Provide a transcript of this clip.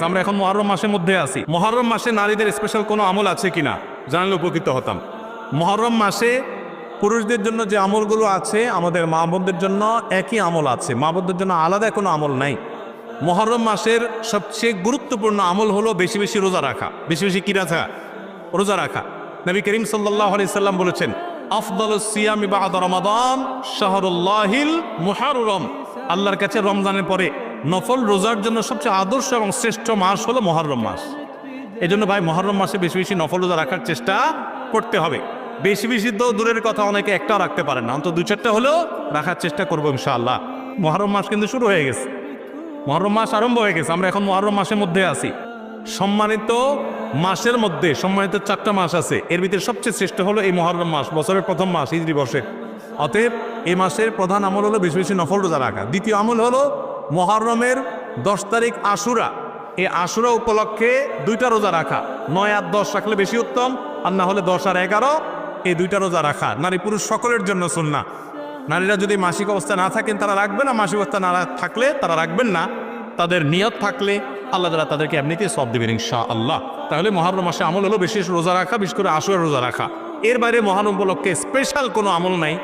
আমরা এখন মুহররম মাসের মধ্যে আছি। মুহররম মাসে নারীদের স্পেশাল কোনো আমল আছে কিনা জানলে উপকৃত হতাম। মুহররম মাসে পুরুষদের জন্য যে আমলগুলো আছে আমাদের মা বোনদের জন্য একই আমল আছে, মা বোনদের জন্য আলাদা কোনো আমল নাই। মুহররম মাসের সবচেয়ে গুরুত্বপূর্ণ আমল হলো বেশি বেশি রোজা রাখা। বেশি বেশি কি রাখা? রোজা রাখা। নবী করিম সাল্লাল্লাহু আলাইহি সাল্লাম বলেছেন, আফদালুস সিয়ামি বা'দা রমাদান শাহরুল্লাহিল মুহররম। আল্লাহর কাছে রমজানের পরে নফল রোজার জন্য সবচেয়ে আদর্শ এবং শ্রেষ্ঠ মাস হলো মুহররম মাস। এই জন্য ভাই মুহররম মাসে বেশি বেশি নফল রোজা রাখার চেষ্টা করতে হবে। বেশি বেশি তো দূরের কথা, অনেকে একটাও রাখতে পারেন না, অন্তত 2-4টা হলেও রাখার চেষ্টা করবো ইনশাআল্লাহ। মুহররম মাস কিন্তু শুরু হয়ে গেছে, মুহররম মাস আরম্ভ হয়ে গেছে। আমরা এখন মুহররম মাসের মধ্যে আছি। সম্মানিত মাসের মধ্যে সম্মানিত 4টা মাস আছে, এর ভিতরে সবচেয়ে শ্রেষ্ঠ হলো এই মুহররম মাস, বছরের প্রথম মাস, হিজরি বর্ষের। অতএব এই মাসের প্রধান আমল হলো বেশি বেশি নফল রোজা রাখা। দ্বিতীয় আমল হলো মুহররমের 10 তারিখ আশুরা, এই আশুরা উপলক্ষে 2টা রোজা রাখা। 9 আর 10 রাখলে বেশি উত্তম, আর না হলে 10 আর 11 এই 2টা রোজা রাখা নারী পুরুষ সকলের জন্য সুন্নাহ। নারীরা যদি মাসিক অবস্থা না থাকেন তারা রাখবেন না, মাসিক অবস্থা না থাকলে তারা রাখবেন না। তাদের নিয়ত থাকলে আল্লাহ তাআলা তাদেরকে এমনিতেই সওয়াব দিবেন ইনশাআল্লাহ। তাহলে মুহররম মাসে আমল হলো বেশি রোজা রাখা, বিশেষ করে আশুরা রোজা রাখা। এর বাইরে মুহররম উপলক্ষে স্পেশাল কোনো আমল নাই।